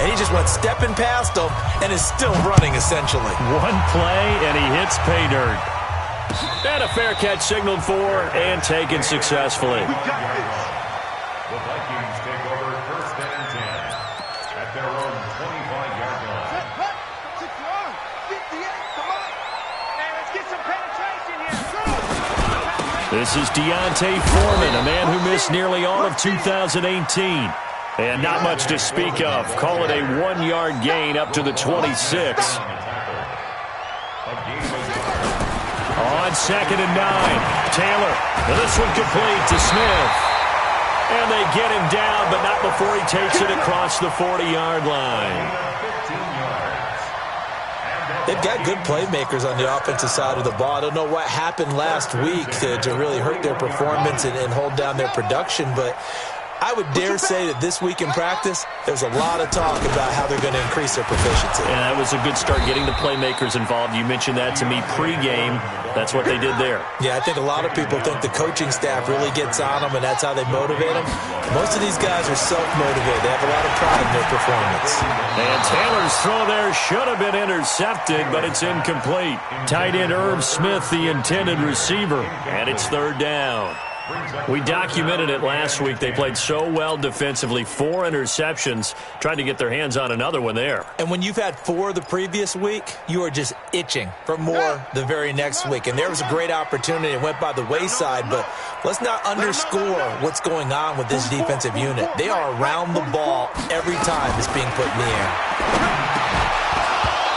and he just went stepping past him and is still running, essentially. One play, and he hits pay dirt. And a fair catch signaled for and taken successfully. The Vikings take over first and 10 at their own 25-yard line. This is Deontay Foreman, a man who missed nearly all of 2018. And not much to speak of. Call it a 1-yard gain up to the 26. On 2nd and 9, Taylor. This one complete to Smith. And they get him down, but not before he takes it across the 40-yard line. They've got good playmakers on the offensive side of the ball. I don't know what happened last week to really hurt their performance and hold down their production, but I would dare say that this week in practice, there's a lot of talk about how they're going to increase their proficiency. And that was a good start, getting the playmakers involved. You mentioned that to me pregame. That's what they did there. Yeah, I think a lot of people think the coaching staff really gets on them, and that's how they motivate them. Most of these guys are self-motivated. They have a lot of pride in their performance. And Taylor's throw there should have been intercepted, but it's incomplete. Tight end Irv Smith, the intended receiver, and it's 3rd down. We documented it last week. They played so well defensively. 4 interceptions. Trying to get their hands on another one there. And when you've had 4 the previous week, you are just itching for more the very next week. And there was a great opportunity. It went by the wayside, but let's not underscore what's going on with this defensive unit. They are around the ball every time it's being put in the air.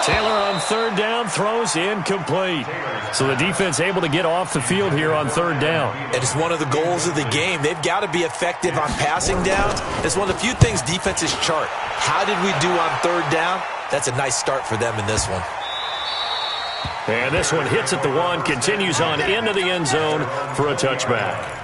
Taylor on 3rd down, throws incomplete. So the defense able to get off the field here on 3rd down. It is one of the goals of the game. They've got to be effective on passing downs. It's one of the few things defenses chart. How did we do on 3rd down? That's a nice start for them in this one. And this one hits at the 1, continues on into the end zone for a touchback.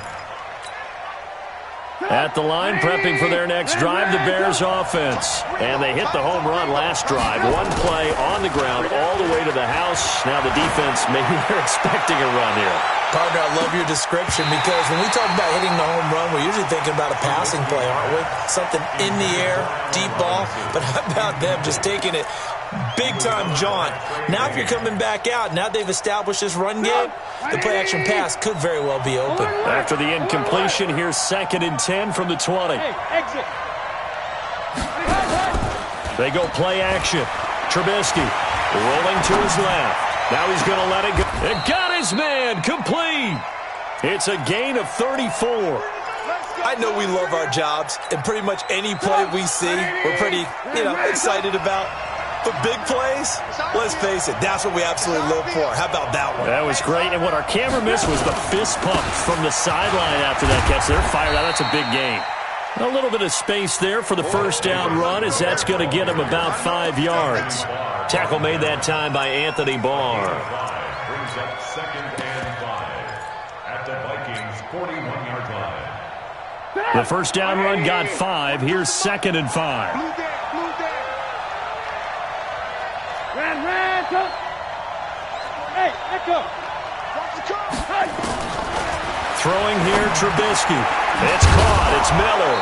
At the line, prepping for their next drive, the Bears offense. And they hit the home run last drive. 1 play on the ground all the way to the house. Now the defense, maybe they're expecting a run here. Partner, I love your description because when we talk about hitting the home run, we're usually thinking about a passing play, aren't we? Something in the air, deep ball. But how about them just taking it big-time jaunt? Now if you're coming back out, now they've established this run game, the play-action pass could very well be open. After the incompletion, here's 2nd and 10 from the 20. They go play action. Trubisky rolling to his left. Now he's going to let it go. It got his man complete. It's a gain of 34. I know we love our jobs, and pretty much any play we see, we're pretty, excited about. But big plays, let's face it, that's what we absolutely live for. How about that one? That was great, and what our camera missed was the fist pump from the sideline after that catch. They're fired out. That's a big gain. A little bit of space there for the 1st down run, as that's going to get him about 5 yards. Tackle made that time by Anthony Barr. Brings up 2nd and 5 at the Vikings 41-yard line. The 1st down run got 5. Here's 2nd and 5. Throwing here, Trubisky. It's caught. It's Miller.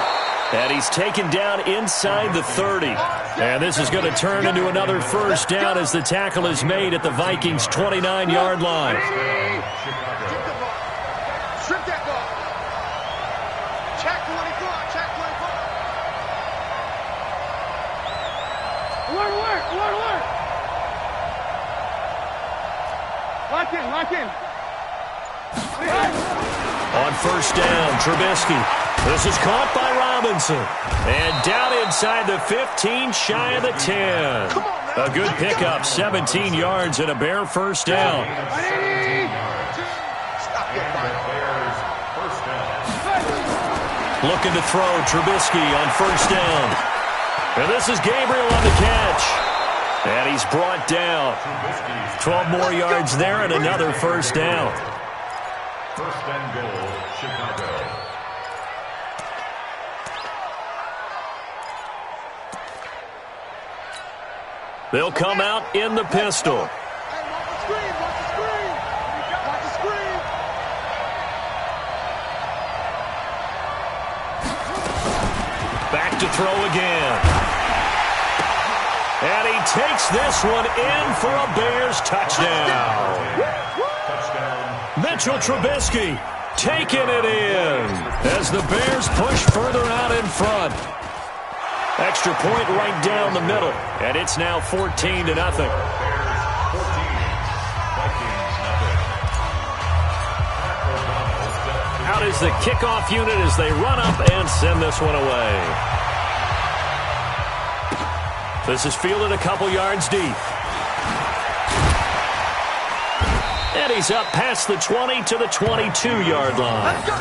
And he's taken down inside the 30. And this is going to turn into another 1st down as the tackle is made at the Vikings' 29-yard line. Strip that ball. Check 24. Check 24. Alert. Lock in. On 1st down, Trubisky. This is caught by Robinson. And down inside the 15, shy of the 10. A good pickup, 17 yards and a Bear 1st down. Looking to throw, Trubisky on 1st down. And this is Gabriel on the catch. And he's brought down. 12 more yards there and another 1st down. 1st and goal, Chicago. They'll come out in the pistol. Back to throw again. takes this one in for a Bears touchdown. Mitchell Trubisky taking it in as the Bears push further out in front. Extra point right down the middle, and it's now 14-0. Out is the kickoff unit as they run up and send this one away. This is fielded a couple yards deep. And he's up past the 20 to the 22-yard line. Let's go.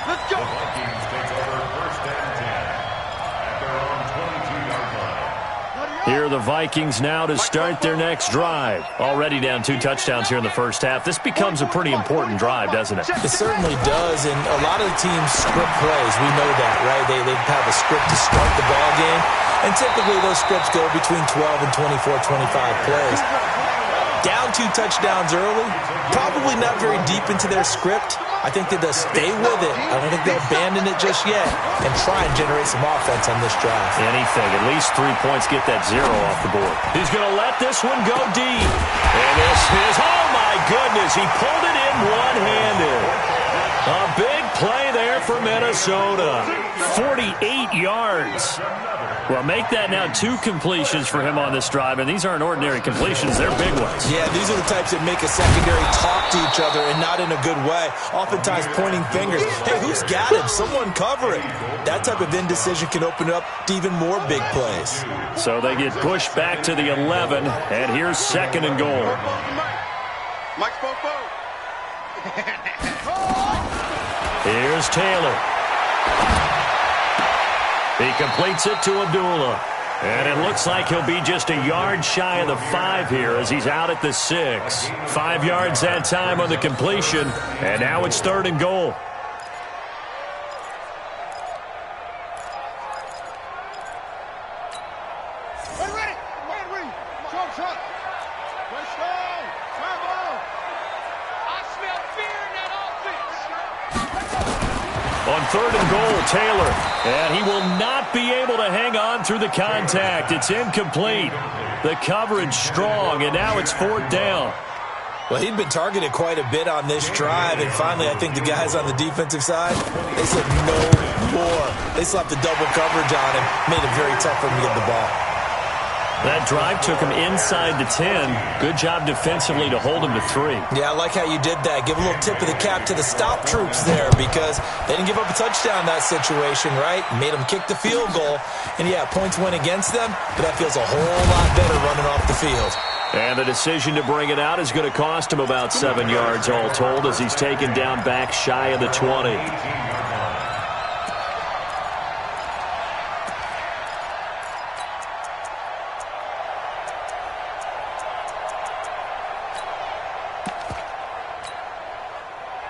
Let's go. Vikings take over first and 10 at their own 22-yard line. Here are the Vikings now to start their next drive. Already down 2 touchdowns here in the first half. This becomes a pretty important drive, doesn't it? It certainly does, and a lot of the teams script plays. We know that, right? They have a script to start the ball game, and typically those scripts go between 12 and 24, 25 plays. Down 2 touchdowns early, probably not very deep into their script. I think they'll stay with it. I don't think they'll abandon it just yet and try and generate some offense on this drive. Anything. At least 3 points, get that 0 off the board. He's going to let this one go deep. And this is, oh my goodness, he pulled it in one-handed. A big play there for Minnesota. 48 yards. Well, make that now 2 completions for him on this drive, and these aren't ordinary completions. They're big ones. Yeah, these are the types that make a secondary talk to each other and not in a good way. Oftentimes pointing fingers. Hey, who's got him? Someone cover it. That type of indecision can open up to even more big plays. So they get pushed back to the 11, and here's 2nd and goal. Mike's fo-fo. Here's Taylor. He completes it to Abdullah. And it looks like he'll be just a yard shy of the 5 here as he's out at the 6. 5 yards that time on the completion. And now it's 3rd and goal. Ready. Shot. Let's go. Travel. I smell fear in that offense. On 3rd and goal, Taylor. And he will not be able to hang on through the contact. It's incomplete. The coverage strong, and now it's 4th down. Well, he'd been targeted quite a bit on this drive, and finally I think the guys on the defensive side, they said no more. They slapped the double coverage on him, made it very tough for him to get the ball. That drive took him inside the 10. Good job defensively to hold him to 3. Yeah, I like how you did that. Give a little tip of the cap to the stop troops there because they didn't give up a touchdown in that situation, right? Made them kick the field goal. And, yeah, points went against them, but that feels a whole lot better running off the field. And the decision to bring it out is going to cost him about 7 yards all told as he's taken down back shy of the 20.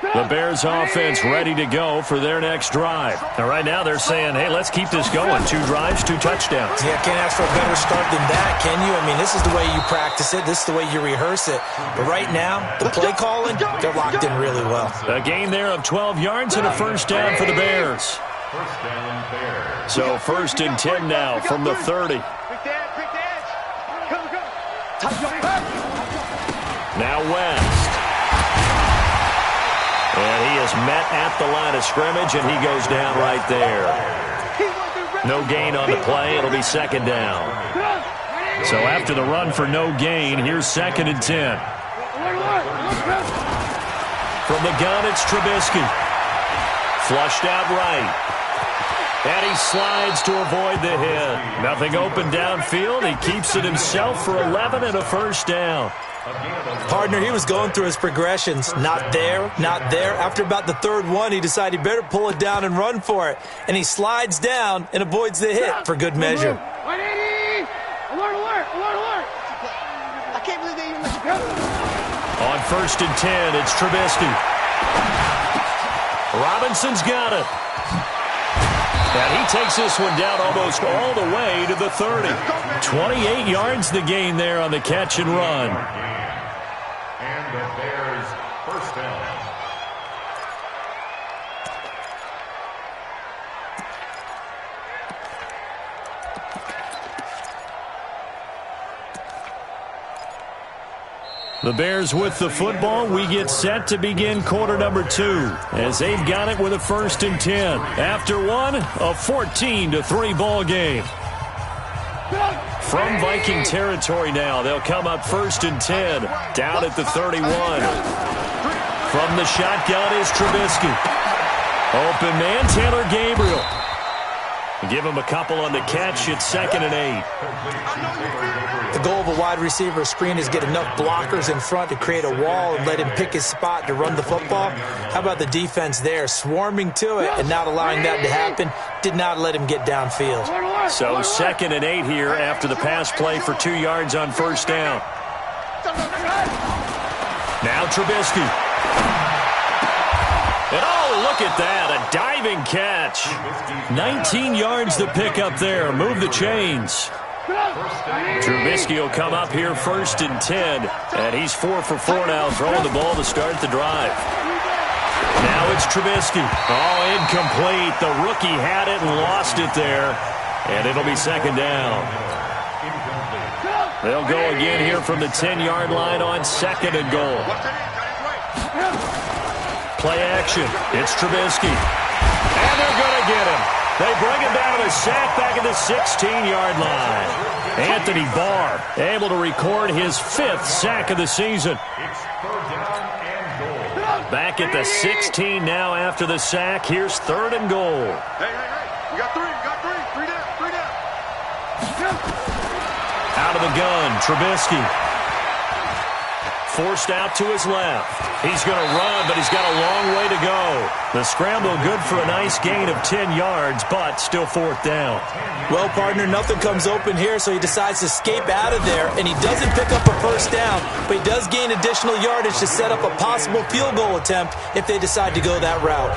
The Bears offense ready to go for their next drive. And right now they're saying, hey, let's keep this going. 2 drives, 2 touchdowns. Yeah, can't ask for a better start than that, can you? I mean, this is the way you practice it. This is the way you rehearse it. But right now, the play calling, they're locked in really well. A gain there of 12 yards and a 1st down for the Bears. First down, Bears. So 1st and 10 now from the 30. Pick the edge. Go. Now West. And he is met at the line of scrimmage, and he goes down right there. No gain on the play. It'll be 2nd down. So after the run for no gain, here's 2nd and 10. From the gun, it's Trubisky. Flushed out right. And he slides to avoid the hit. Nothing open downfield. He keeps it himself for 11 and a 1st down. Partner, he was going through his progressions. Not there, not there. After about the 3rd one, he decided he better pull it down and run for it. And he slides down and avoids the hit for good measure. 180! Alert! I can't believe they even let you go. On 1st and 10, it's Trubisky. Robinson's got it. And he takes this one down almost all the way to the 30. 28 yards the gain there on the catch and run. And the Bears first down. The Bears with the football. We get set to begin quarter number 2 as they've got it with a 1st and 10. After one, a 14-3 ball game. From Viking territory now, they'll come up 1st and 10 down at the 31. From the shotgun is Trubisky. Open man, Taylor Gabriel. Give him a couple on the catch. It's 2nd and 8. The goal of a wide receiver screen is get enough blockers in front to create a wall and let him pick his spot to run the football. How about the defense there, swarming to it and not allowing that to happen? Did not let him get downfield. So 2nd and 8 here after the pass play for 2 yards on 1st down. Now Trubisky. And oh, look at that, a diving catch. 19 yards to pick up there. Move the chains. Trubisky will come up here 1st and 10, and he's 4 for 4 now, throwing the ball to start the drive. Now it's Trubisky. Oh, incomplete. The rookie had it and lost it there, and it'll be 2nd down. They'll go again here from the 10-yard line on 2nd and goal. Play action. It's Trubisky. And they're going to get him. They bring him down to a sack back at the 16-yard line. Anthony Barr able to record his 5th sack of the season. Back at the 16 now after the sack. Here's 3rd and goal. Hey. We got 3. Three down. Out of the gun, Trubisky. Forced out to his left. He's going to run, but he's got a long way to go. The scramble good for a nice gain of 10 yards, but still 4th down. Well, partner, nothing comes open here, so he decides to escape out of there, and he doesn't pick up a 1st down, but he does gain additional yardage to set up a possible field goal attempt if they decide to go that route.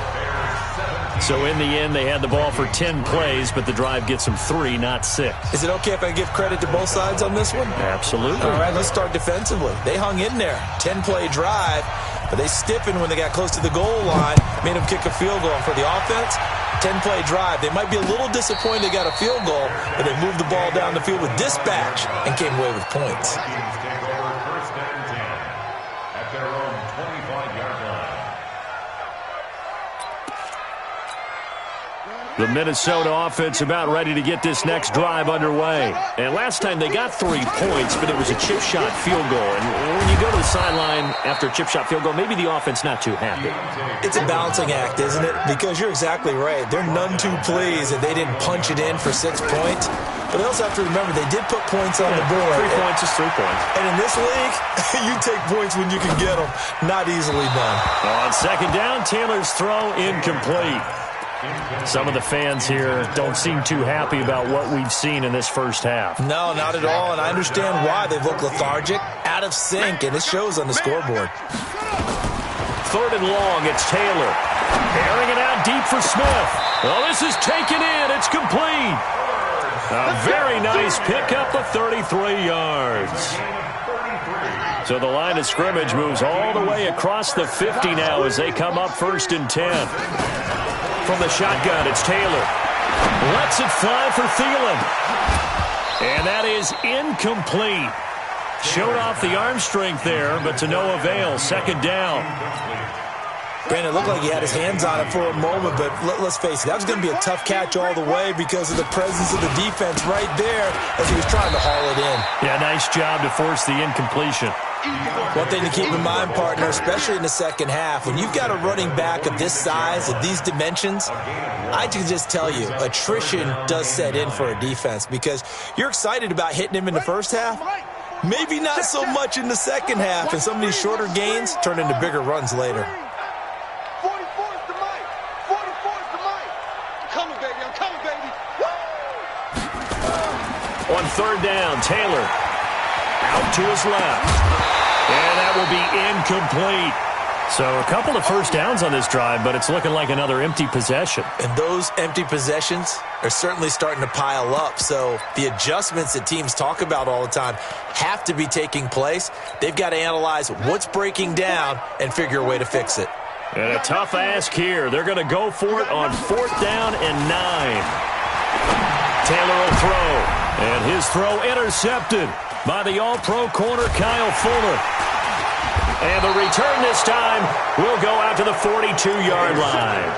So in the end, they had the ball for 10 plays, but the drive gets them 3, not 6. Is it okay if I give credit to both sides on this one? Absolutely. All right, let's start defensively. They hung in there. 10-play drive, but they stiffened when they got close to the goal line, made them kick a field goal. For the offense, 10-play drive. They might be a little disappointed they got a field goal, but they moved the ball down the field with dispatch and came away with points. The Minnesota offense about ready to get this next drive underway. And last time they got 3 points, but it was a chip shot field goal. And when you go to the sideline after a chip shot field goal, maybe the offense not too happy. It's a balancing act, isn't it? Because you're exactly right. They're none too pleased that they didn't punch it in for 6 points. But they also have to remember they did put points on the board. 3 points is 3 points. And in this league, you take points when you can get them. Not easily done. On 2nd down, Taylor's throw incomplete. Some of the fans here don't seem too happy about what we've seen in this first half. No, not at all, and I understand why. They look lethargic, out of sync, and it shows on the scoreboard. 3rd and long, it's Taylor. Airing it out deep for Smith. Well, this is taken in. It's complete. A very nice pickup of 33 yards. So the line of scrimmage moves all the way across the 50 now as they come up 1st and 10. From the shotgun, it's Taylor. Lets it fly for Thielen. And that is incomplete. Showed off the arm strength there, but to no avail. 2nd down. Brandon, it looked like he had his hands on it for a moment, but let's face it, that was going to be a tough catch all the way because of the presence of the defense right there as he was trying to haul it in. Yeah, nice job to force the incompletion. One thing to keep in mind, partner, especially in the second half, when you've got a running back of this size, of these dimensions, I can just tell you, attrition does set in for a defense because you're excited about hitting him in the first half, maybe not so much in the second half, and some of these shorter gains turn into bigger runs later. 44 is the mic. 44 is the mic. I'm coming, baby. On 3rd down, Taylor out to his left. And that will be incomplete. So a couple of first downs on this drive, but it's looking like another empty possession. And those empty possessions are certainly starting to pile up. So the adjustments that teams talk about all the time have to be taking place. They've got to analyze what's breaking down and figure a way to fix it. And a tough ask here. They're going to go for it on 4th down and 9. Taylor will throw. And his throw intercepted by the all-pro corner Kyle Fuller. And the return this time will go out to the 42-yard line.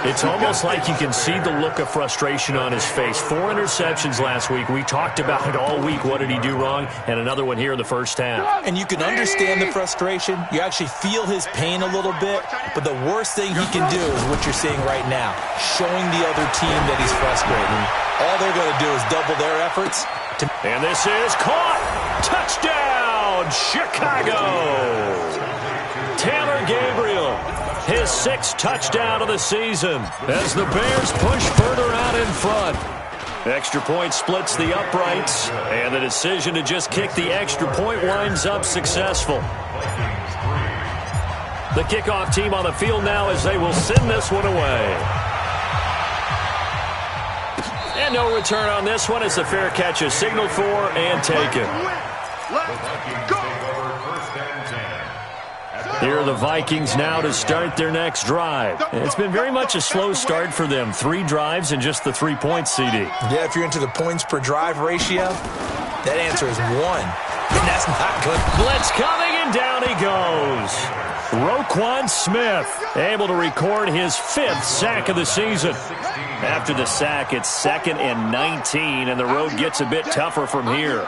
It's almost like you can see the look of frustration on his face. 4 interceptions last week. We talked about it all week. What did he do wrong? And another one here in the first half. And you can understand the frustration. You actually feel his pain a little bit. But the worst thing he can do is what you're seeing right now, showing the other team that he's frustrated. All they're going to do is double their efforts. And this is caught. Touchdown, Chicago. Taylor Gabriel, his 6th touchdown of the season as the Bears push further out in front. Extra point splits the uprights, and the decision to just kick the extra point winds up successful. The kickoff team on the field now as they will send this one away. And no return on this one as the fair catch is signaled for and taken. Here are the Vikings now to start their next drive. It's been very much a slow start for them. 3 drives and just the 3 points, CD. Yeah, if you're into the points per drive ratio, that answer is 1. And that's not good. Blitz coming, and down he goes. Roquan Smith able to record his 5th sack of the season. After the sack, it's 2nd and 19, and the road gets a bit tougher from here.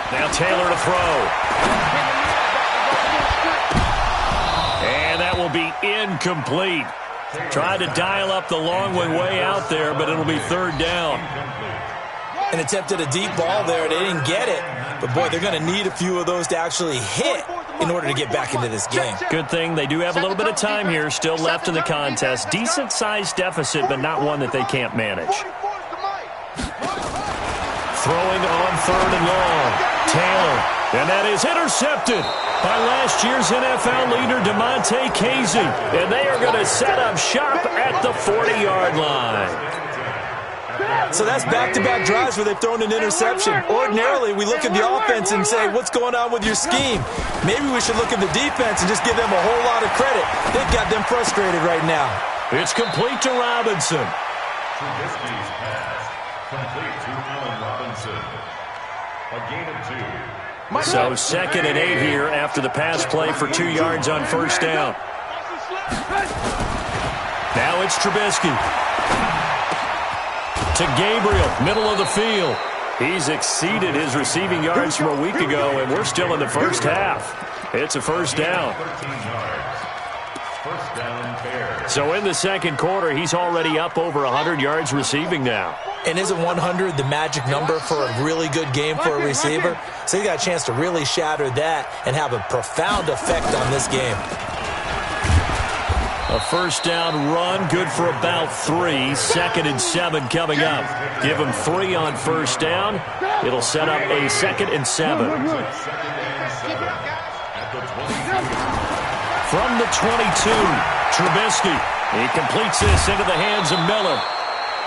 Now Taylor to throw. And that will be incomplete. Tried to dial up the long one way out there, but it'll be 3rd down. And attempted a deep ball there. They didn't get it. But, boy, they're going to need a few of those to actually hit in order to get back into this game. Good thing they do have a little bit of time here still left in the contest. Decent-sized deficit, but not one that they can't manage. Throwing on 3rd and long. Taylor, and that is intercepted by last year's NFL leader DeMonte Casey. And they are going to set up shop at the 40-yard line. So that's back-to-back drives where they've thrown an interception. Ordinarily, we look at the offense and say, what's going on with your scheme? Maybe we should look at the defense and just give them a whole lot of credit. They've got them frustrated right now. It's complete to Robinson. Trubisky's pass complete to Allen Robinson. A gain of 2. So 2nd and 8 here after the pass play for 2 yards on 1st down. Now it's Trubisky. To Gabriel, middle of the field. He's exceeded his receiving yards from a week ago, and we're still in the first half. It's a 1st down. 13 yards. First down, Bears. So in the 2nd quarter, he's already up over 100 yards receiving now. And isn't 100 the magic number for a really good game for a receiver? So he got a chance to really shatter that and have a profound effect on this game. A 1st down run, good for about 3. 2nd and 7 coming up. Give him 3 on 1st down. It'll set up a 2nd and 7. From the 22, Trubisky. He completes this into the hands of Miller.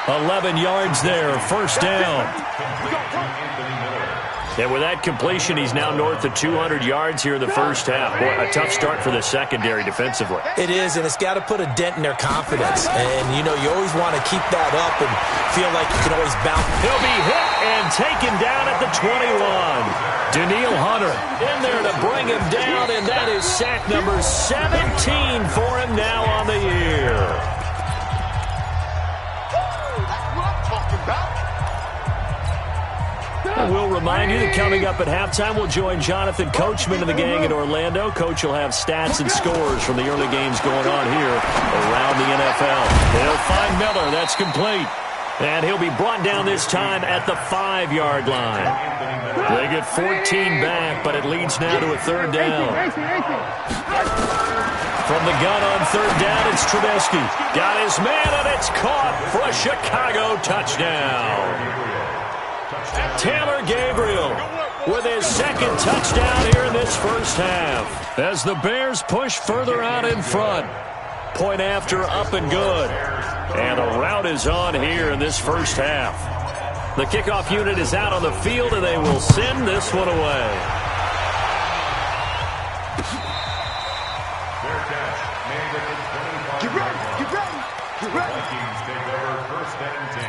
11 yards there, 1st down. And with that completion, he's now north of 200 yards here in the first half. Boy, a tough start for the secondary defensively. It is, and it's got to put a dent in their confidence. And, you know, you always want to keep that up and feel like you can always bounce. He'll be hit and taken down at the 21. Daniil Hunter in there to bring him down, and that is sack number 17 for him now on the year. We'll remind you that coming up at halftime, we'll join Jonathan Coachman and the gang in Orlando. Coach will have stats and scores from the early games going on here around the NFL. They'll find Miller. That's complete. And he'll be brought down this time at the 5-yard line. They get 14 back, but it leads now to a 3rd down. From the gun on 3rd down, it's Trubisky. Got his man, and it's caught for a Chicago touchdown. Taylor Gabriel with his 2nd touchdown here in this first half. As the Bears push further out in front. Point after, up and good. And a rout is on here in this first half. The kickoff unit is out on the field, and they will send this one away. Fair catch made at the 25-yard line. The Vikings take over 1st and 10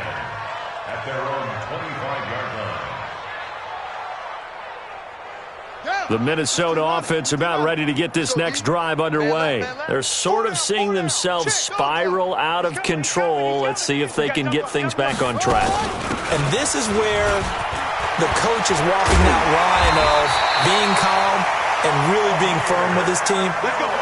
at their own 25-yard line. The Minnesota offense about ready to get this next drive underway. They're sort of seeing themselves spiral out of control. Let's see if they can get things back on track. And this is where the coach is walking that line of being calm and really being firm with his team.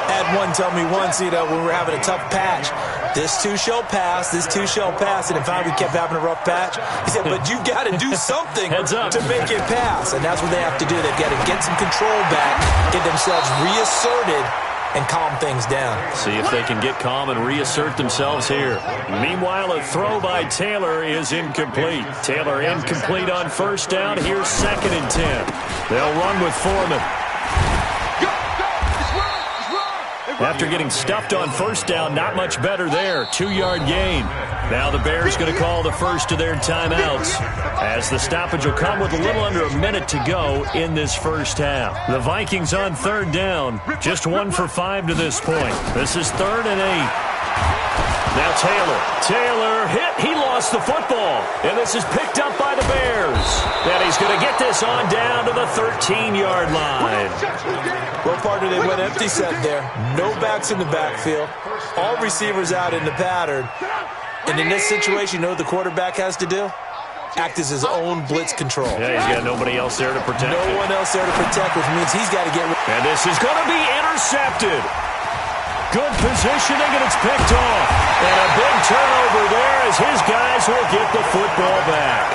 Had one tell me once, when we were having a tough patch, this too shall pass, this too shall pass. And in fact, we kept having a rough patch. He said, but you've got to do something to make it pass. And that's what they have to do. They've got to get some control back, get themselves reasserted, and calm things down. See if they can get calm and reassert themselves here. Meanwhile, a throw by Taylor is incomplete. Taylor incomplete on first down. Here's 2nd and 10. They'll run with Foreman. After getting stuffed on first down, not much better there. 2-yard gain. Now the Bears going to call the first of their timeouts, as the stoppage will come with a little under a minute to go in this first half. The Vikings on 3rd down, just 1 for 5 to this point. This is 3rd and 8. Now Taylor hit. He lost the football. And this is picked up by the Bears. And he's going to get this on down to the 13-yard line. Well, partner, they went empty set there. No backs in the backfield. All receivers out in the pattern. And in this situation, you know what the quarterback has to do? Act as his own blitz control. Yeah, he's got nobody else there to protect No it. one else there to protect, which means he's got to get... And this is going to be intercepted. Good positioning, and it's picked off. And a big turnover there as his guys will get the football back.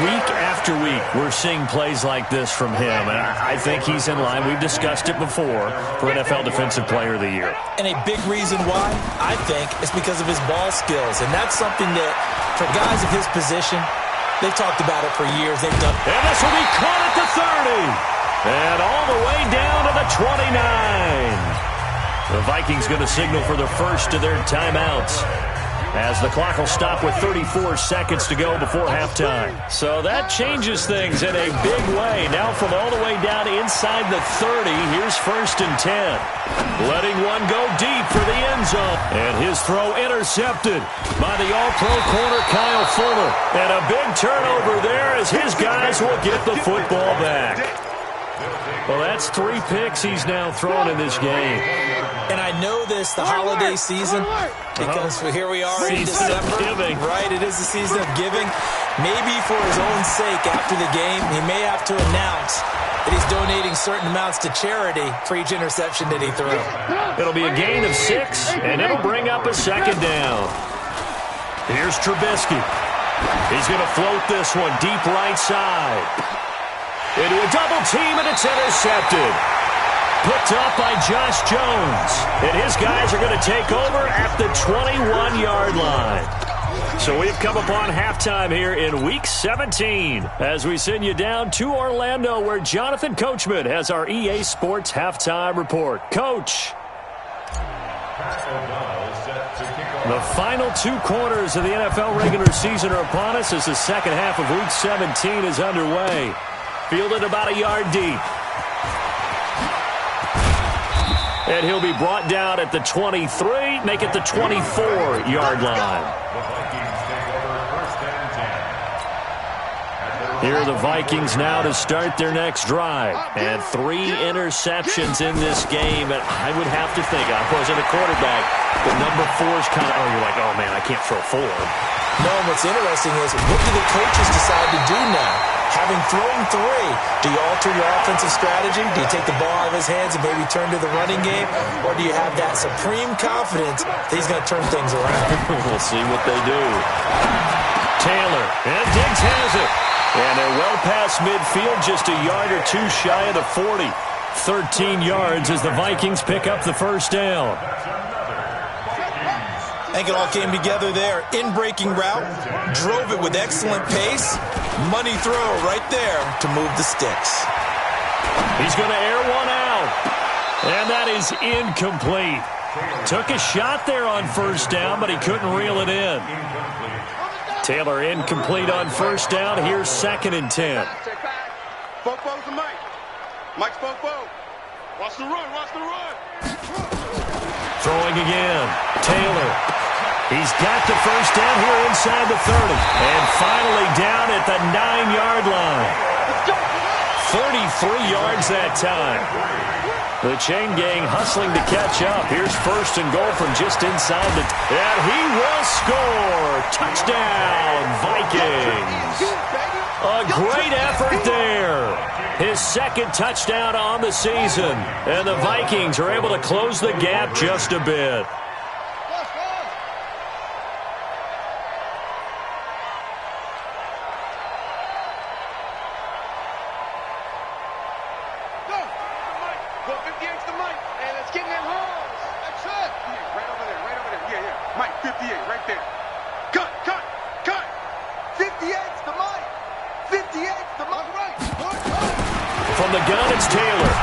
Week after week, we're seeing plays like this from him, and I think he's in line. We've discussed it before for NFL Defensive Player of the Year. And a big reason why, I think, is because of his ball skills. And that's something that, for guys of his position, they've talked about it for years. They've done. And this will be caught at the 30. And all the way down to the 29. The Vikings going to signal for the first of their timeouts, as the clock will stop with 34 seconds to go before halftime. So that changes things in a big way. Now from all the way down inside the 30, here's 1st and 10. Letting one go deep for the end zone. And his throw intercepted by the all-pro corner Kyle Fuller. And a big turnover there as his guys will get the football back. Well, that's 3 picks he's now thrown in this game. And I know this, the holiday season, because here we are in December. Giving. Right, it is the season of giving. Maybe for his own sake, after the game, he may have to announce that he's donating certain amounts to charity for each interception that he threw. It'll be a gain of 6, and it'll bring up a 2nd down. Here's Trubisky. He's going to float this one deep right side. Into a double team, and it's intercepted. Picked up by Josh Jones. And his guys are going to take over at the 21-yard line. So we've come upon halftime here in Week 17 as we send you down to Orlando, where Jonathan Coachman has our EA Sports Halftime Report. Coach. The final 2 quarters of the NFL regular season are upon us as the second half of Week 17 is underway. Fielded about a yard deep. And he'll be brought down at the 23, make it the 24-yard line. Here are the Vikings now to start their next drive. And 3 interceptions in this game. And I would have to think, I wasn't a quarterback, but number 4 is kind of, you're like, oh, man, I can't throw 4. No, what's interesting is, what do the coaches decide to do now? Having thrown 3, do you alter your offensive strategy? Do you take the ball out of his hands and maybe turn to the running game? Or do you have that supreme confidence that he's going to turn things around? We'll see what they do. Taylor, and Diggs has it. And they're well past midfield, just a yard or 2 shy of the 40. 13 yards as the Vikings pick up the first down. I think it all came together there. In-breaking route, drove it with excellent pace. Money throw right there to move the sticks. He's going to air one out. And that is incomplete. Took a shot there on first down, but he couldn't reel it in. Taylor incomplete on first down. Here's 2nd and 10. Fofo's the Mike. Mike's Fofo. Watch the run, watch the run. Throwing again. Taylor. He's got the first down here inside the 30. And finally down at the 9-yard line. 33 yards that time. The chain gang hustling to catch up. Here's first and goal from just inside the... And he will score! Touchdown, Vikings! A great effort there. His second touchdown on the season. And the Vikings are able to close the gap just a bit. From the gun, it's Taylor.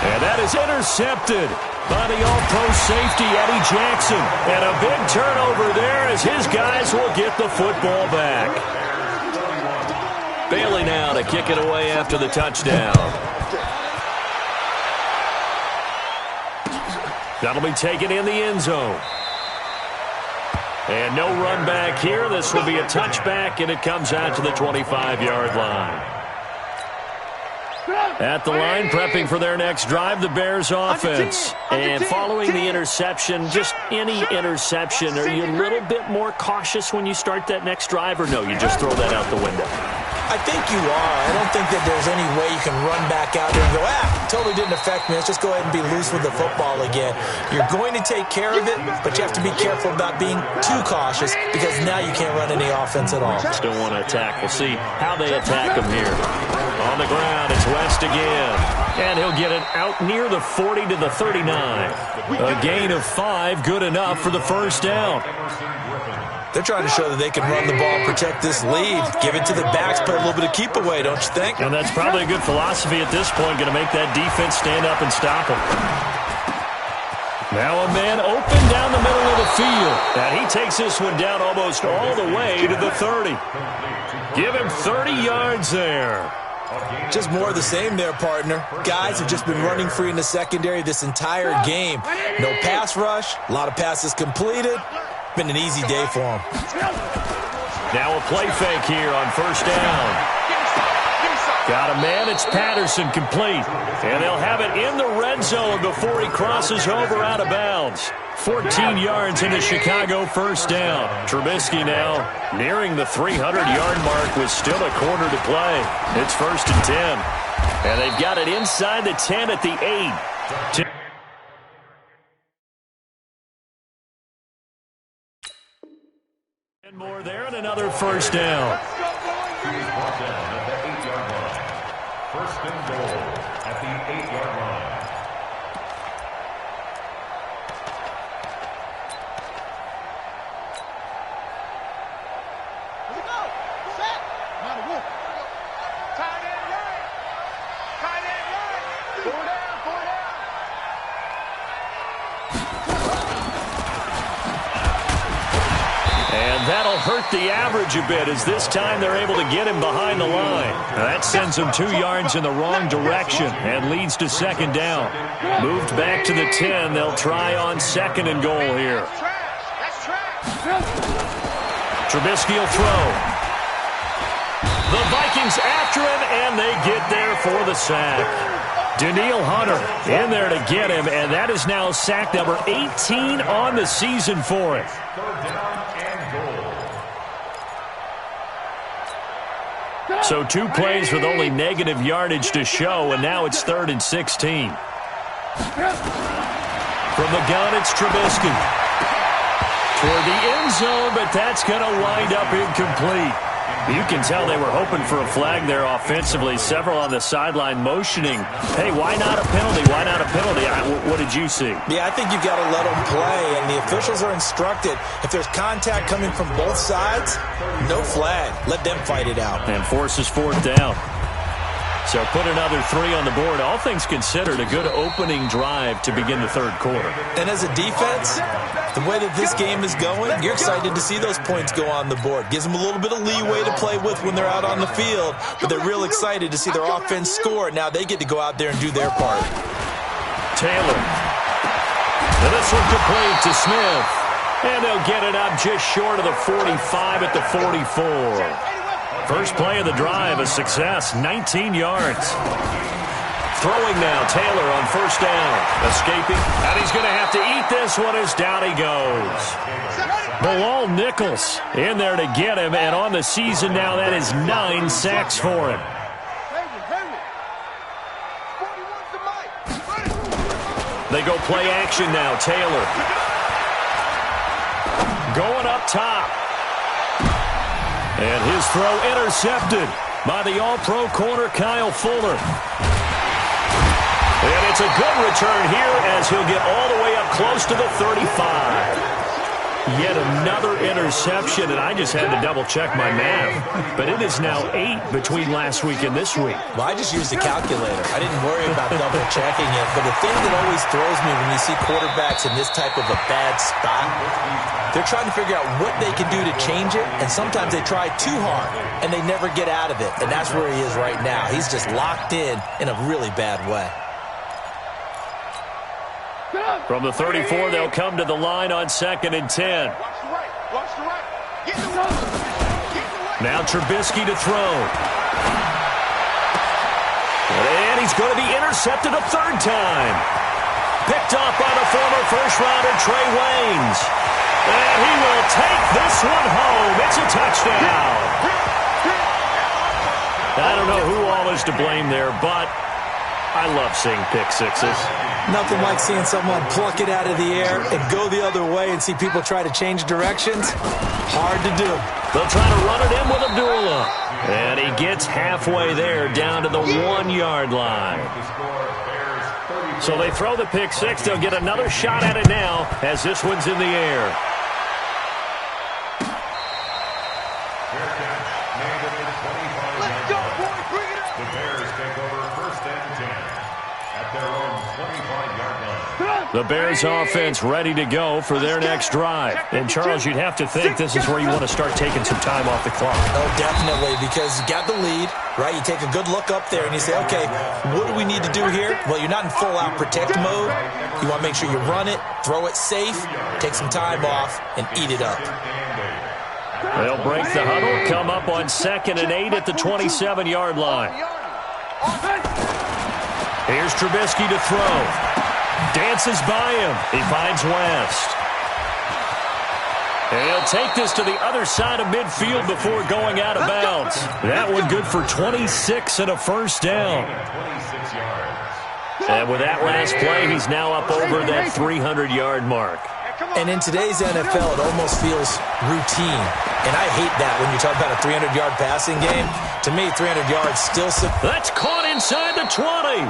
And that is intercepted by the all-pro safety, Eddie Jackson. And a big turnover there as his guys will get the football back. Bailey now to kick it away after the touchdown. That'll be taken in the end zone. And no run back here. This will be a touchback, and it comes out to the 25-yard line. At the line, prepping for their next drive, the Bears offense. And following the interception, just any interception, are you a little bit more cautious when you start that next drive, or no, you just throw that out the window? I think you are. I don't think that there's any way you can run back out there and go, totally didn't affect me. Let's just go ahead and be loose with the football again. You're going to take care of it, but you have to be careful about being too cautious because now you can't run any offense at all. Still want to attack. We'll see how they attack him here. On the ground, it's West again. And he'll get it out near the 40 to the 39. A gain of 5, good enough for the first down. They're trying to show that they can run the ball, protect this lead, give it to the backs, play a little bit of keep away, don't you think? And that's probably a good philosophy at this point, going to make that defense stand up and stop him. Now a man open down the middle of the field. And he takes this one down almost all the way to the 30. Give him 30 yards there. Just more of the same there, partner. Guys have just been running free in the secondary this entire game. No pass rush, a lot of passes completed. Been an easy day for him. Now a play fake here on first down. Got a man, it's Patterson, complete. And they'll have it in the red zone before he crosses over out of bounds. 14 yards in the Chicago first down. Trubisky now nearing the 300-yard mark with still a quarter to play. It's first and 10. And they've got it inside the 10 at the 8. And more there and another first down. First and goal at the 8-yard line. Here we go. Set. Now the wolf. Tight end right. Tight end right. Pull down, pull down. And that'll hurt the average a bit as this time they're able to get him behind the line. Now that sends him 2 yards in the wrong direction and leads to second down. Moved back to the 10. They'll try on second and goal here. Trubisky will throw. The Vikings after him, and they get there for the sack. Daniil Hunter in there to get him, and that is now sack number 18 on the season for it. So 2 plays with only negative yardage to show, and now it's 3rd and 16. From the gun, it's Trubisky. Toward the end zone, but that's going to wind up incomplete. You can tell they were hoping for a flag there offensively. Several on the sideline motioning, hey, why not a penalty? Why not a penalty? What did you see? Yeah, I think you've got to let them play, and the officials are instructed. If there's contact coming from both sides, no flag. Let them fight it out. And forces 4th down. So put another 3 on the board. All things considered, a good opening drive to begin the 3rd quarter. And as a defense, the way that this game is going, you're excited to see those points go on the board. Gives them a little bit of leeway to play with when they're out on the field, but they're real excited to see their offense score. Now they get to go out there and do their part. Taylor. And this one complete to Smith. And they'll get it up just short of the 45 at the 44. First play of the drive, a success, 19 yards. Throwing now, Taylor on first down. Escaping, and he's going to have to eat this one as down he goes. Bilal Nichols in there to get him, and on the season now, that is 9 sacks for him. They go play action now, Taylor. Going up top. And his throw intercepted by the All-Pro corner, Kyle Fuller. And it's a good return here as he'll get all the way up close to the 35. Yet another interception, and I just had to double-check my math. But it is now 8 between last week and this week. Well, I just used a calculator. I didn't worry about double-checking it. But the thing that always throws me when you see quarterbacks in this type of a bad spot, they're trying to figure out what they can do to change it, and sometimes they try too hard, and they never get out of it. And that's where he is right now. He's just locked in a really bad way. From the 34, they'll come to the line on 2nd and 10. Now Trubisky to throw. And he's going to be intercepted a third time. Picked off by the former first-rounder Trey Waynes. And he will take this one home. It's a touchdown. I don't know who all is to blame there, but I love seeing pick sixes. Nothing like seeing someone pluck it out of the air and go the other way and see people try to change directions. Hard to do. They'll try to run it in with Abdullah. And he gets halfway there down to the 1-yard line. So they throw the pick six. They'll get another shot at it now as this one's in the air. The Bears offense ready to go for their next drive. And, Charles, you'd have to think this is where you want to start taking some time off the clock. Oh, definitely, because you got the lead, right? You take a good look up there and you say, okay, what do we need to do here? Well, you're not in full-out protect mode. You want to make sure you run it, throw it safe, take some time off, and eat it up. They'll break the huddle, come up on 2nd and 8 at the 27-yard line. Here's Trubisky to throw. Dances by him. He finds West. And he'll take this to the other side of midfield before going out of bounds. That one good for 26 and a first down. And with that last play, he's now up over that 300-yard mark. And in today's NFL, it almost feels routine. And I hate that when you talk about a 300-yard passing game. To me, 300 yards still... That's caught inside the 20.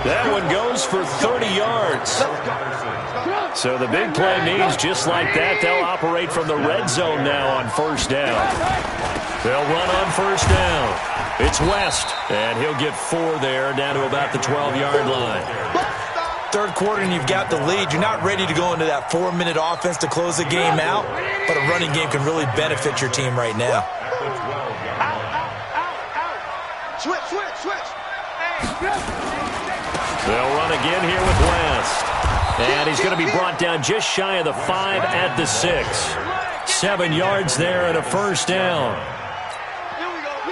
That one goes for 30 yards. So the big play means just like that, they'll operate from the red zone now on first down. They'll run on first down. It's West, and he'll get 4 there down to about the 12-yard line. Third quarter and you've got the lead. You're not ready to go into that 4-minute offense to close the game out, but a running game can really benefit your team right now. Switch. They'll run again here with West. And he's going to be brought down just shy of the 5 at the 6. 7 yards there and a first down.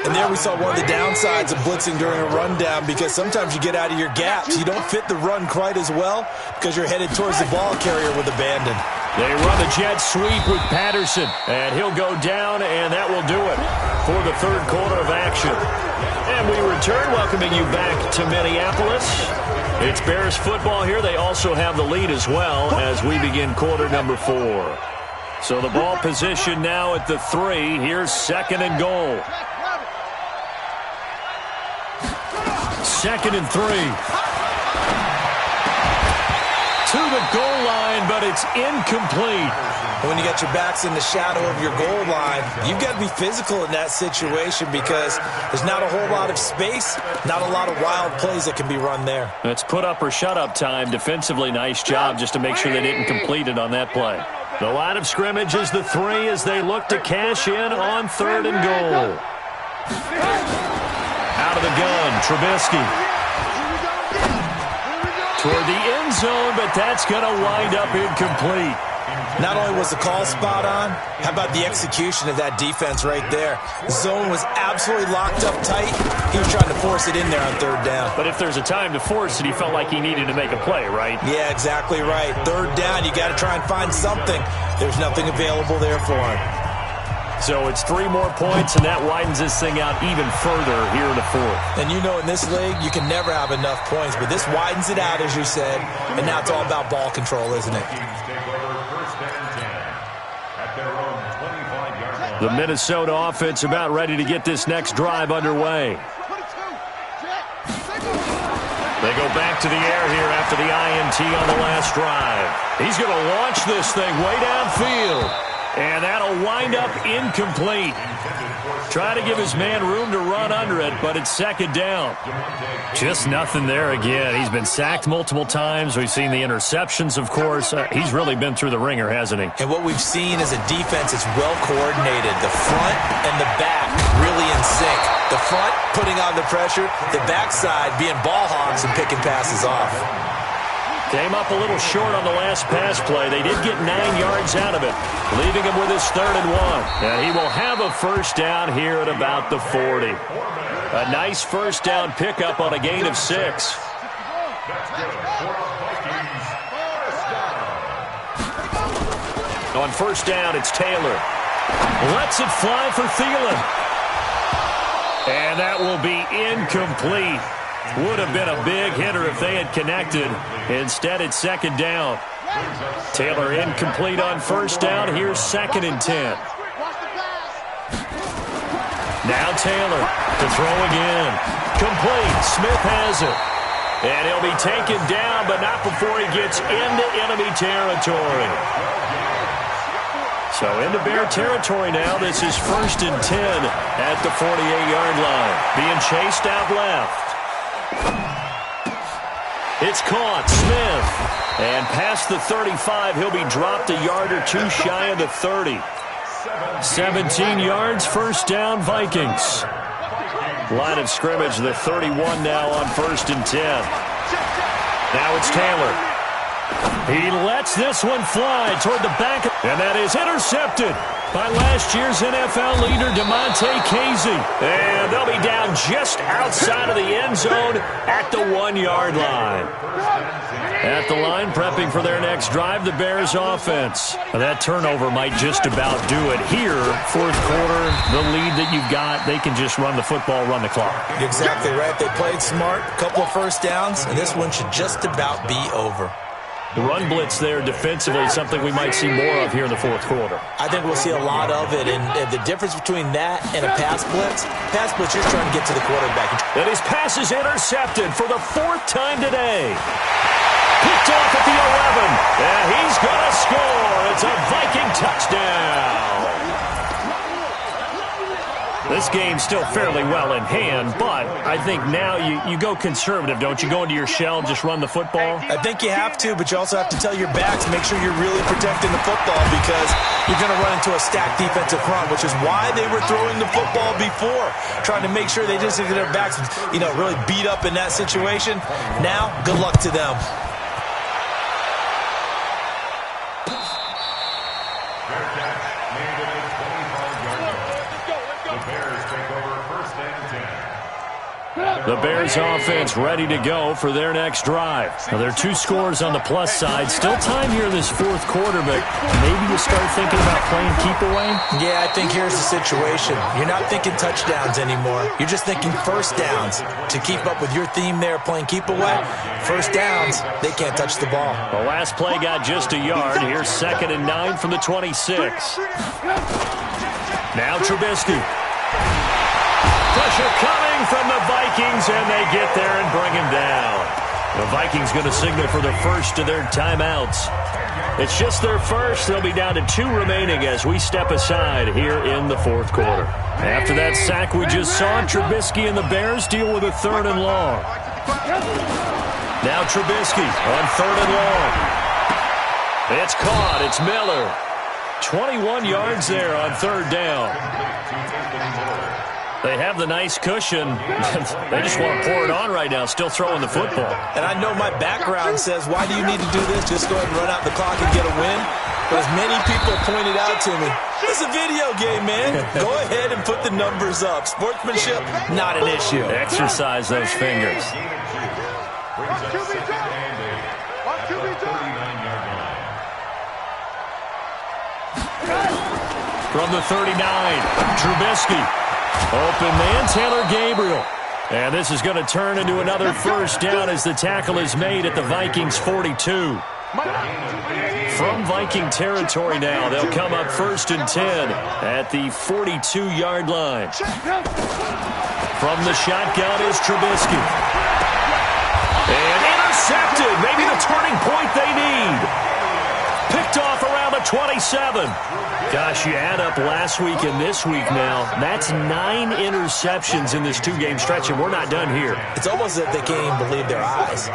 And there we saw one of the downsides of blitzing during a rundown, because sometimes you get out of your gaps. You don't fit the run quite as well because you're headed towards the ball carrier with abandon. They run a jet sweep with Patterson, and he'll go down, and that will do it for the third quarter of action. And we return, welcoming you back to Minneapolis. It's Bears football here. They also have the lead as well as we begin quarter number 4. So the ball position now at the 3. Here's 2nd and goal. 2nd and 3. To the goal line, but it's incomplete. When you got your backs in the shadow of your goal line, you've got to be physical in that situation because there's not a whole lot of space, not a lot of wild plays that can be run there. It's put up or shut up time. Defensively, nice job just to make sure they didn't complete it on that play. The line of scrimmage is the 3 as they look to cash in on 3rd and goal. Out of the gun, Trubisky. Toward the end zone, but that's going to wind up incomplete. Not only was the call spot on, how about the execution of that defense right there? The zone was absolutely locked up tight. He was trying to force it in there on third down. But if there's a time to force it, he felt like he needed to make a play, right? Yeah, exactly right. Third down, you got to try and find something. There's nothing available there for him. So it's 3 more points, and that widens this thing out even further here in the fourth. And you know in this league, you can never have enough points, but this widens it out, as you said, and now it's all about ball control, isn't it? The Minnesota offense about ready to get this next drive underway. They go back to the air here after the INT on the last drive. He's going to launch this thing way downfield. And that'll wind up incomplete. Try to give his man room to run under it, but it's second down. Just nothing there again. He's been sacked multiple times. We've seen the interceptions, of course. He's really been through the ringer, hasn't he? And what we've seen is a defense that's well coordinated. The front and the back really in sync. The front putting on the pressure, the backside being ball hogs and picking passes off. Came up a little short on the last pass play. They did get 9 yards out of it, leaving him with his 3rd and 1. And he will have a first down here at about the 40. A nice first down pickup on a gain of 6. On first down, it's Taylor. Lets it fly for Thielen. And that will be incomplete. Would have been a big hitter if they had connected. Instead, it's second down. Taylor incomplete on first down. Here's 2nd and 10. Now Taylor to throw again. Complete. Smith has it. And he'll be taken down, but not before he gets into enemy territory. So into Bear territory now. This is 1st and 10 at the 48-yard line. Being chased out left. It's caught. Smith. And past the 35, he'll be dropped a yard or 2 shy of the 30. 17 yards, first down, Vikings. Line of scrimmage, the 31 now on 1st and 10. Now it's Taylor. He lets this one fly toward the back, and that is intercepted by last year's NFL leader, DeMonte Casey. And they'll be down just outside of the end zone at the 1-yard line. At the line, prepping for their next drive, the Bears offense. That turnover might just about do it here. 4th quarter, the lead that you've got, they can just run the football, run the clock. Exactly right. They played smart, a couple of first downs, and this one should just about be over. The run blitz there defensively is something we might see more of here in the 4th quarter. I think we'll see a lot of it, and the difference between that and a pass blitz, you're trying to get to the quarterback. And his pass is intercepted for the 4th time today. Picked off at the 11, and he's going to score. It's a Viking touchdown. This game's still fairly well in hand, but I think now you go conservative, don't you? Go into your shell and just run the football? I think you have to, but you also have to tell your backs, make sure you're really protecting the football because you're going to run into a stacked defensive front, which is why they were throwing the football before, trying to make sure they just get their backs, really beat up in that situation. Now, good luck to them. The Bears offense ready to go for their next drive. Now, there are 2 scores on the plus side. Still time here in this 4th quarter, but maybe you start thinking about playing keep away? Yeah, I think here's the situation. You're not thinking touchdowns anymore. You're just thinking first downs. To keep up with your theme there, playing keep away, first downs, they can't touch the ball. The last play got just a yard. Here's 2nd and 9 from the 26. Now Trubisky. Pressure coming from the Vikings, and they get there and bring him down. The Vikings going to signal for the first of their timeouts. It's just their first. They'll be down to 2 remaining as we step aside here in the 4th quarter. After that sack we just saw, Trubisky and the Bears deal with a 3rd and long. Now Trubisky on 3rd and long. It's caught. It's Miller. 21 yards there on 3rd down. They have the nice cushion. They just want to pour it on right now, still throwing the football. And I know my background says, why do you need to do this? Just go ahead and run out the clock and get a win. But as many people pointed out to me, it's a video game, man. Go ahead and put the numbers up. Sportsmanship, not an issue. Exercise those fingers. From the 39, Trubisky. Open man, Taylor Gabriel. And this is going to turn into another first down as the tackle is made at the Vikings 42. From Viking territory now, they'll come up 1st and 10 at the 42-yard line. From the shotgun is Trubisky. And intercepted. Maybe the turning point they need. Picked off around the 27. Gosh, you add up last week and this week now. That's 9 interceptions in this 2-game stretch, and we're not done here. It's almost as if they can't even believe their eyes.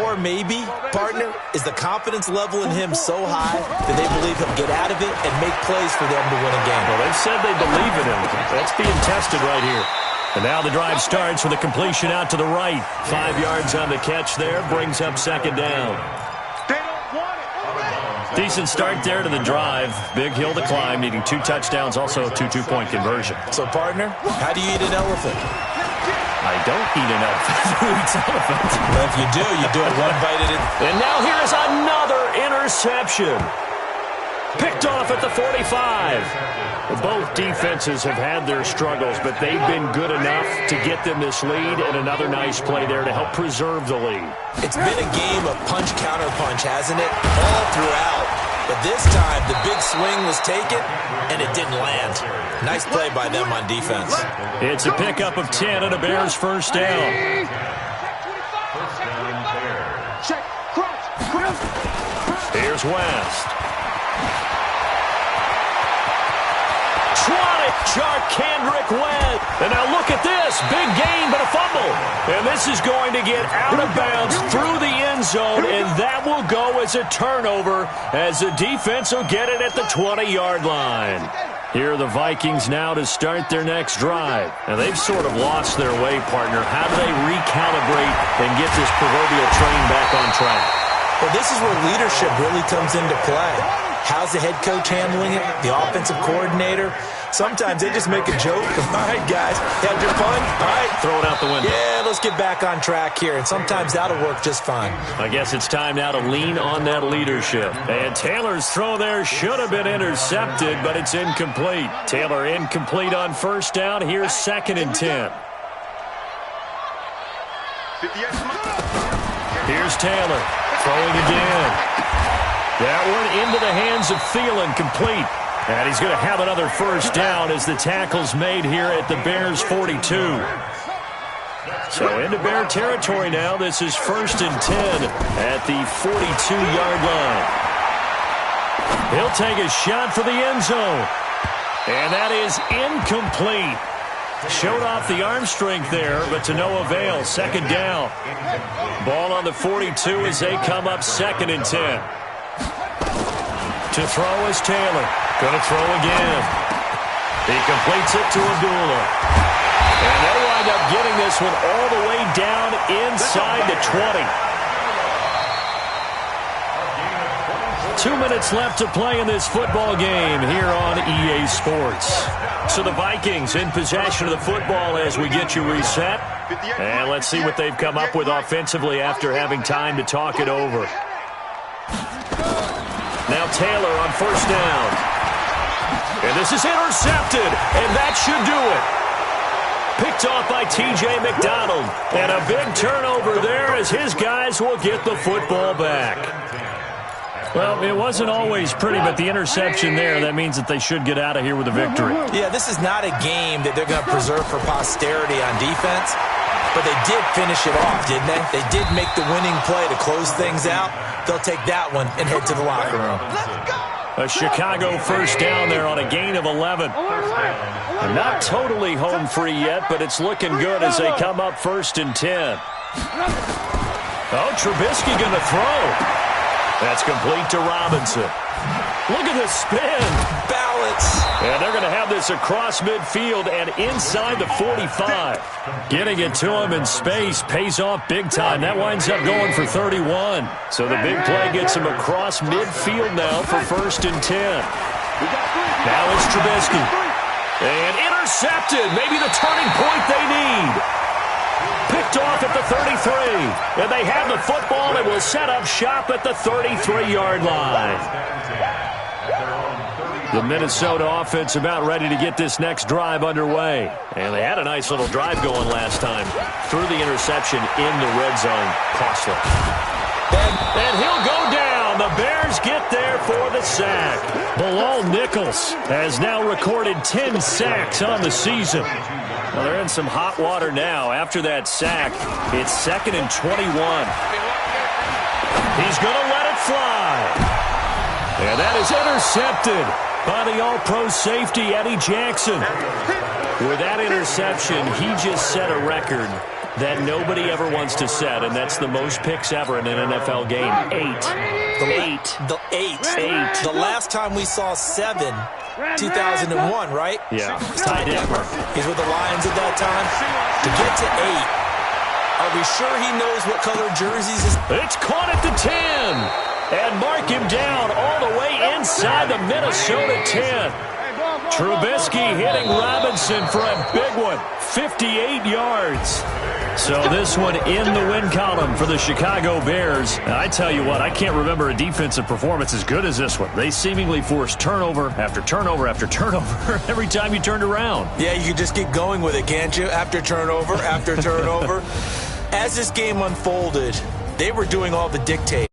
Or maybe, partner, is the confidence level in him so high that they believe he'll get out of it and make plays for them to win a game. Well, they've said they believe in him. That's being tested right here. And now the drive starts with a completion out to the right. 5 yards on the catch there, brings up 2nd down. Decent start there to the drive. Big hill to climb, needing 2 touchdowns, also a 2-2-point conversion. So, partner, how do you eat an elephant? I don't eat an elephant. Who eats elephant? Well, if you do it one bite at a time. And now here's another interception. Picked off at the 45. Both defenses have had their struggles, but they've been good enough to get them this lead, and another nice play there to help preserve the lead. It's been a game of punch-counter-punch, hasn't it? All throughout. But this time, the big swing was taken, and it didn't land. Nice play by them on defense. It's a pickup of 10 and a Bears first down. Here's West. Kendrick West. And now look at this. Big gain, but a fumble. And this is going to get out of bounds through the end zone, and that will go as a turnover as the defense will get it at the 20-yard line. Here are the Vikings now to start their next drive. And they've sort of lost their way, partner. How do they recalibrate and get this proverbial train back on track? Well, this is where leadership really comes into play. How's the head coach handling it? The offensive coordinator? Sometimes they just make a joke. All right, guys, had your fun? All right. Throw it out the window. Yeah, let's get back on track here. And sometimes that'll work just fine. I guess it's time now to lean on that leadership. And Taylor's throw there should have been intercepted, but it's incomplete. Taylor incomplete on first down. Here's 2nd and 10. Here's Taylor throwing again. That one into the hands of Thielen, complete. And he's going to have another first down as the tackle's made here at the Bears 42. So into Bear territory now. This is 1st and 10 at the 42-yard line. He'll take a shot for the end zone. And that is incomplete. Showed off the arm strength there, but to no avail. 2nd down. Ball on the 42 as they come up 2nd and 10. To throw is Taylor. Going to throw again. He completes it to Abdullah. And they'll wind up getting this one all the way down inside the 20. 2 minutes left to play in this football game here on EA Sports. So the Vikings in possession of the football as we get you reset. And let's see what they've come up with offensively after having time to talk it over. Now Taylor on first down. And this is intercepted, and that should do it. Picked off by T.J. McDonald. And a big turnover there as his guys will get the football back. Well, it wasn't always pretty, but the interception there, that means that they should get out of here with a victory. Yeah, this is not a game that they're going to preserve for posterity on defense. But they did finish it off, didn't they? They did make the winning play to close things out. They'll take that one and head to the locker room. A Chicago first down there on a gain of 11. Not totally home free yet, but it's looking good as they come up 1st and 10. Oh, Trubisky going to throw. That's complete to Robinson. Look at the spin. Balance blitz. And they're going to have this across midfield and inside the 45. Getting it to him in space pays off big time. That winds up going for 31. So the big play gets him across midfield now for 1st and 10. Now it's Trubisky. And intercepted. Maybe the turning point they need. Picked off at the 33. And they have the football and will set up shop at the 33-yard line. The Minnesota offense about ready to get this next drive underway. And they had a nice little drive going last time. Through the interception in the red zone. Costly. And he'll go down. The Bears get there for the sack. Bilal Nichols has now recorded 10 sacks on the season. Well, they're in some hot water now. After that sack, it's 2nd and 21. He's going to let it fly. And that is intercepted by the all-pro safety, Eddie Jackson. With that interception, he just set a record that nobody ever wants to set, and that's the most picks ever in an NFL game. 8. The last time we saw 7, 2001, right? Yeah. Ty Detmer. He's with the Lions at that time. To get to 8, are we sure he knows what color jerseys is? It's caught at the 10. And mark him down all the way inside the Minnesota 10. Trubisky hitting Robinson for a big one. 58 yards. So this one in the win column for the Chicago Bears. And I tell you what, I can't remember a defensive performance as good as this one. They seemingly forced turnover after turnover after turnover every time you turned around. Yeah, you can just keep going with it, can't you? After turnover, after turnover. As this game unfolded, they were doing all the dictating.